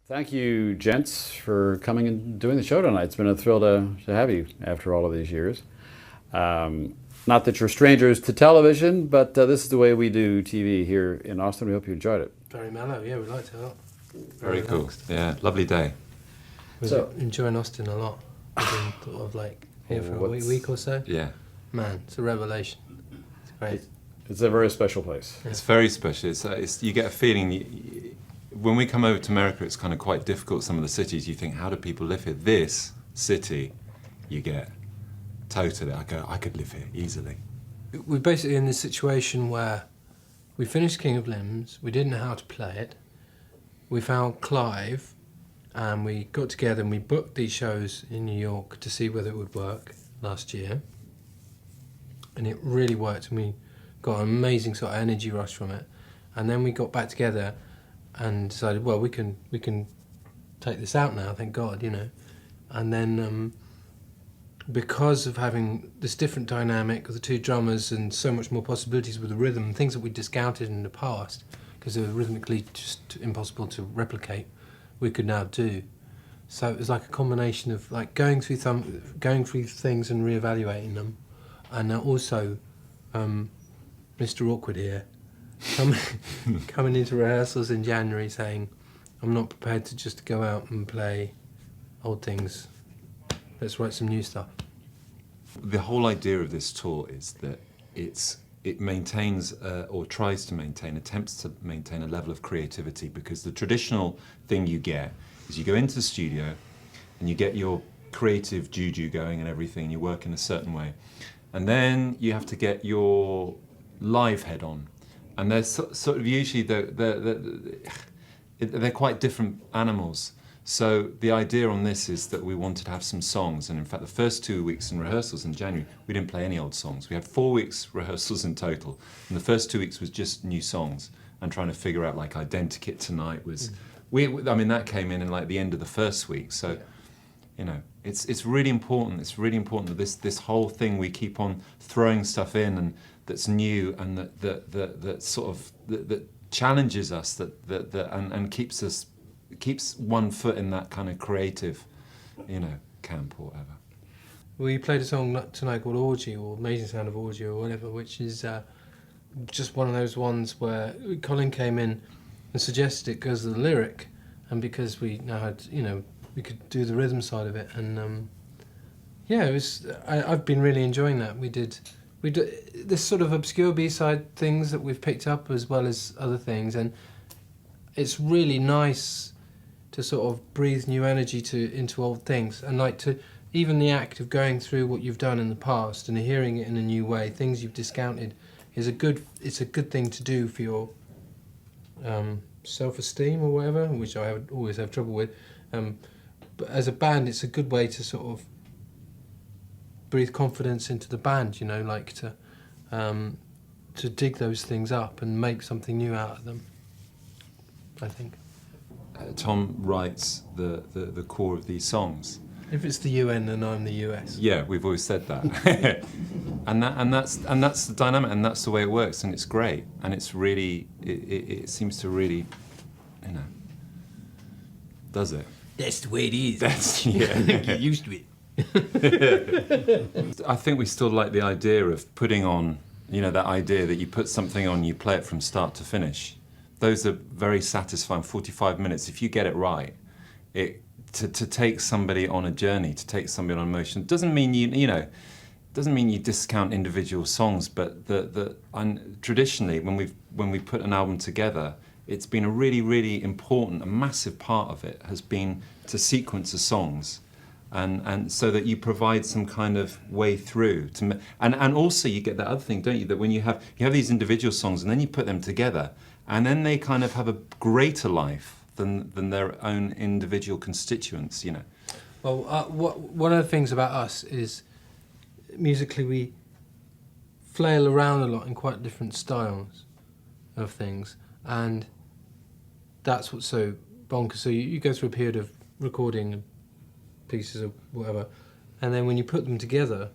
Thank you, gents, for coming and doing the show tonight. It's been a thrill to have you after all of these years. Not that you're strangers to television, but this is the way we do TV here in Austin. We hope you enjoyed it. Very mellow, yeah, we liked it a lot. Very cool. Yeah, lovely day. We're enjoying Austin a lot. We've been sort of like here for a week or so. Yeah. Man, it's a revelation. It's great. It's a very special place. It's very special. It's you get a feeling, when we come over to America, it's kind of quite difficult, some of the cities. You think, how do people live here? This city, you get totally, I could live here easily. We're basically in this situation where we finished King of Limbs, we didn't know how to play it, we found Clive, and we got together and we booked these shows in New York to see whether it would work last year. And it really worked, and we got an amazing sort of energy rush from it. And then we got back together and decided, well, we can take this out now, thank God, you know. And then because of having this different dynamic of the two drummers and so much more possibilities with the rhythm, things that we discounted in the past because they were rhythmically just impossible to replicate, we could now do. So it was like a combination of like going through things and reevaluating them, and also Mr. Awkward here coming into rehearsals in January saying, I'm not prepared to just go out and play old things. Let's write some new stuff. The whole idea of this tour is that it maintains or tries to maintain, attempts to maintain a level of creativity, because the traditional thing you get is you go into the studio and you get your creative juju going and everything, you work in a certain way, and then you have to get your live head on, and they're sort of usually they're quite different animals. So the idea on this is that we wanted to have some songs, and in fact the first 2 weeks in rehearsals in January we didn't play any old songs. We had 4 weeks rehearsals in total, and the first 2 weeks was just new songs and trying to figure out, like Identikit Tonight was that came in like the end of the first week. So you know, it's really important. It's really important that this whole thing, we keep on throwing stuff in and that's new and that sort of that challenges us, and keeps one foot in that kind of creative, you know, camp or whatever. We played a song tonight called Orgy, or Amazing Sound of Orgy, or whatever, which is just one of those ones where Colin came in and suggested it because of the lyric, and because we now had, you know, we could do the rhythm side of it, and it was. I've been really enjoying that. We did this sort of obscure B-side things that we've picked up as well as other things, and it's really nice to sort of breathe new energy into old things, and like to even the act of going through what you've done in the past and hearing it in a new way, things you've discounted, it's a good thing to do for your self-esteem or whatever, which I would always have trouble with. But as a band, it's a good way to sort of breathe confidence into the band, you know, like to dig those things up and make something new out of them, I think. Tom writes the core of these songs. If it's the UN, then I'm the US. Yeah, we've always said that, and that's the dynamic, and that's the way it works, and it's great, and it's really it seems to really, you know, does it? That's the way it is. That's Get used to it. I think we still like the idea of putting on, you know, that idea that you put something on, you play it from start to finish. Those are very satisfying. 45 minutes, if you get it right, to take somebody on a journey, to take somebody on emotion, doesn't mean doesn't mean you discount individual songs, but traditionally when we put an album together, it's been a really, really important, a massive part of it has been to sequence the songs, and so that you provide some kind of way through and also you get that other thing, don't you, that when you have these individual songs and then you put them together, and then they kind of have a greater life than their own individual constituents, you know. Well, one of the things about us is musically we flail around a lot in quite different styles of things, and that's what's so bonkers. So you go through a period of recording pieces of whatever, and then when you put them together,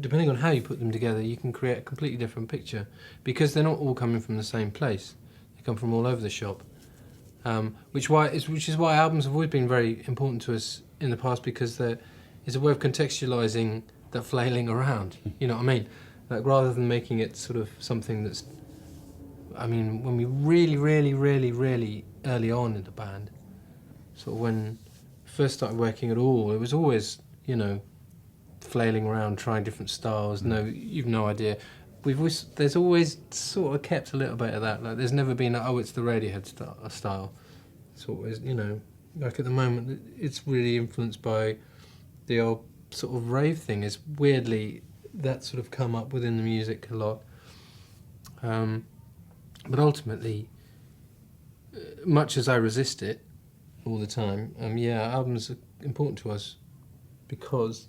depending on how you put them together, you can create a completely different picture, because they're not all coming from the same place. They come from all over the shop. which is why albums have always been very important to us in the past, because it's a way of contextualising that flailing around. You know what I mean? Like, rather than making it sort of something that's, I mean, when we really, really, really, really early on in the band, sort of when we first started working at all, it was always, you know, flailing around, trying different styles. No, you've no idea. There's always sort of kept a little bit of that. Like, there's never been it's the Radiohead style. It's always, you know, like at the moment, it's really influenced by the old sort of rave thing. Is weirdly that sort of come up within the music a lot. But ultimately, much as I resist it all the time, albums are important to us because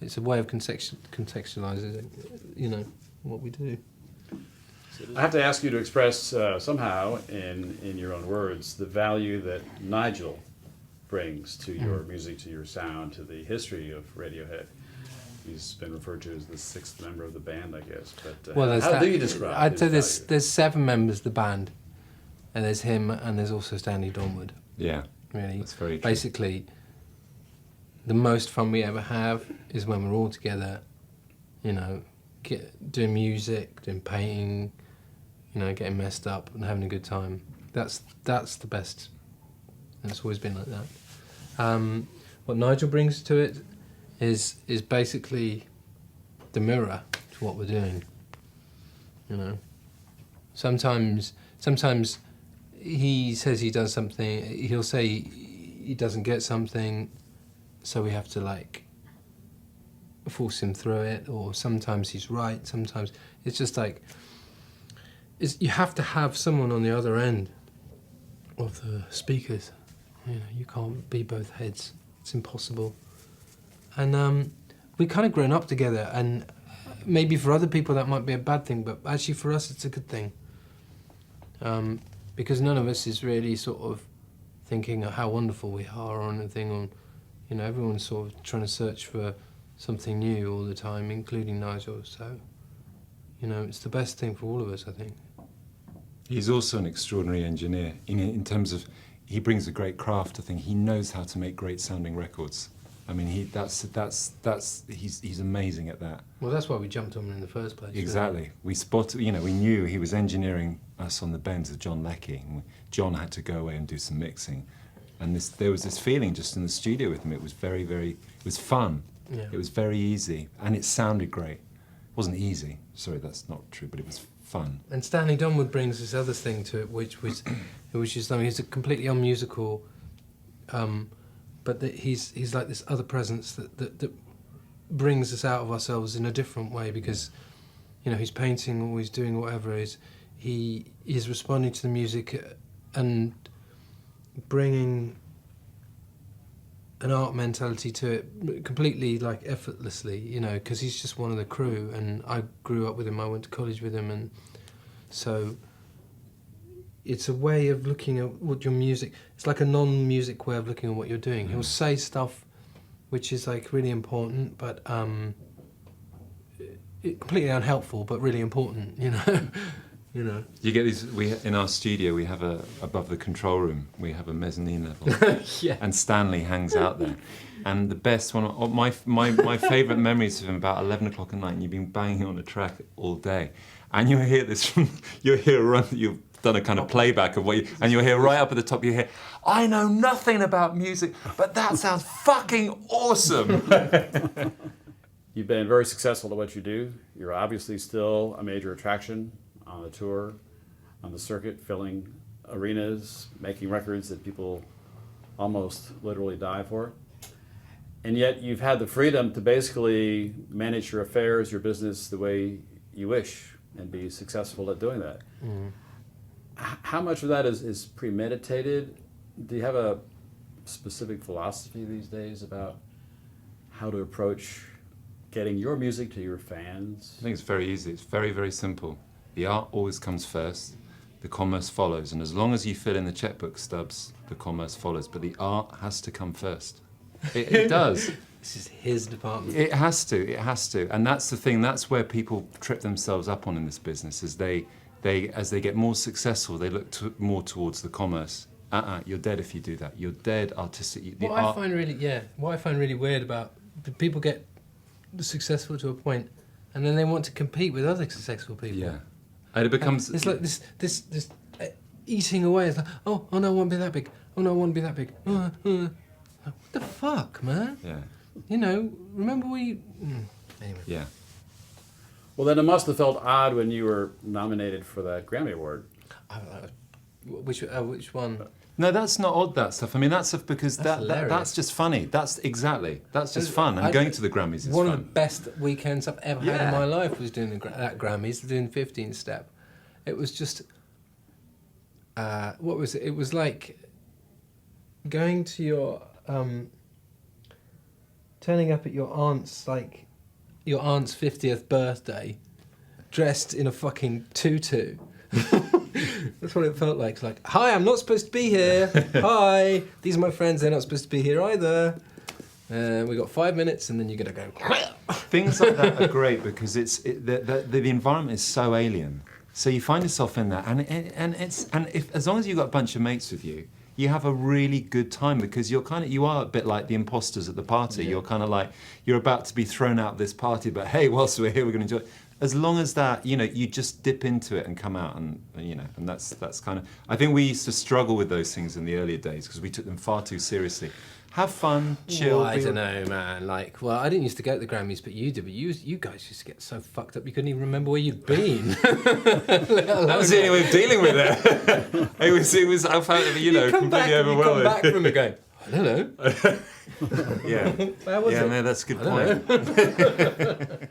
it's a way of contextualising, you know, what we do. I have to ask you to express somehow, in your own words, the value that Nigel brings to your music, to your sound, to the history of Radiohead. He's been referred to as the sixth member of the band, I guess. But how do you describe? I'd say his value? there's 7 members of the band, and there's him, and there's also Stanley Donwood. Yeah, Really, that's very true. Basically, the most fun we ever have is when we're all together, you know, doing music, doing painting, you know, getting messed up and having a good time. That's the best. And it's always been like that. What Nigel brings to it is basically the mirror to what we're doing. You know, sometimes he says he does something. He'll say he doesn't get something, so we have to like force him through it. Or sometimes he's right. Sometimes it's just like you have to have someone on the other end of the speakers. You know, you can't be both heads. It's impossible. And we kind of grown up together, and maybe for other people that might be a bad thing, but actually for us it's a good thing. Because none of us is really sort of thinking of how wonderful we are or anything. Or, you know, everyone's sort of trying to search for something new all the time, including Nigel. So, you know, it's the best thing for all of us, I think. He's also an extraordinary engineer in terms of he brings a great craft. I think he knows how to make great sounding records. I mean, he's amazing at that. Well, that's why we jumped on him in the first place. Exactly. We spotted, you know, we knew he was engineering us on the bends of John Leckie. And John had to go away and do some mixing, and there was this feeling just in the studio with him. It was very, very, it was fun. Yeah. It was very easy, and it sounded great. It wasn't easy. Sorry, that's not true, but it was fun. And Stanley Donwood brings this other thing to it, which is, I mean, he's a completely unmusical, but he's like this other presence that brings us out of ourselves in a different way, because, you know, he's painting or he's doing whatever it is, he is responding to the music and bringing an art mentality to it completely, like, effortlessly, you know, because he's just one of the crew, and I grew up with him, I went to college with him, and so it's a way of looking at what your music, it's like a non-music way of looking at what you're doing. He'll say stuff which is like really important, but completely unhelpful, but really important, you know. You know. You get these. In our studio we have above the control room we have a mezzanine level, yeah. And Stanley hangs out there. And the best one, my favourite memories of him, about 11 o'clock at night, and you've been banging on a track all day, and you'll hear this from you've done a kind of playback of and you'll hear right up at the top, you hear, "I know nothing about music, but that sounds fucking awesome." You've been very successful at what you do. You're obviously still a major attraction on the tour, on the circuit, filling arenas, making records that people almost literally die for. And yet you've had the freedom to basically manage your affairs, your business, the way you wish, and be successful at doing that. Mm. How much of that is premeditated? Do you have a specific philosophy these days about how to approach getting your music to your fans? I think it's very easy. It's very, very simple. The art always comes first, the commerce follows, and as long as you fill in the checkbook stubs, the commerce follows, but the art has to come first. It does. This is his department. It has to, and that's the thing, that's where people trip themselves up on in this business, is as they get more successful, they look more towards the commerce, You're dead if you do that. You're dead artistic. What I find really weird about people get successful to a point, and then they want to compete with other successful people. Yeah, and it becomes. It's like this eating away. It's like, oh no, I won't be that big. Oh no, I won't be that big. What the fuck, man? Yeah. You know, remember we. Anyway. Yeah. Well, then it must have felt odd when you were nominated for that Grammy Award. Which one? No, that's not odd, that stuff. I mean, that's because That's that's just funny. That's just fun. And going to the Grammys is one fun. of the best weekends I've ever had in my life was doing that Grammys, doing 15 Step. It was just, what was it? It was like going to your, turning up at your aunt's 50th birthday, dressed in a fucking tutu. That's what it felt like. It's like, hi, I'm not supposed to be here. Hi, these are my friends. They're not supposed to be here either. We got 5 minutes, and then you're gonna go. Things like that are great because the environment is so alien. So you find yourself in that, and if as long as you've got a bunch of mates with you, you have a really good time because you are a bit like the imposters at the party. Yeah. You're kind of like you're about to be thrown out of this party, but hey, whilst we're here, we're going to enjoy it. As long as that, you just dip into it and come out, and that's kind of. I think we used to struggle with those things in the earlier days because we took them far too seriously. Have fun, chill. Well, I don't know, man. Like, well, I didn't used to go to the Grammys, but you did. But you guys used to get so fucked up you couldn't even remember where you'd been. That was the only way of dealing with it. it was. I found it, completely overwhelming. You come back from it going, I don't know. Yeah. Where was it? No, that's a good point.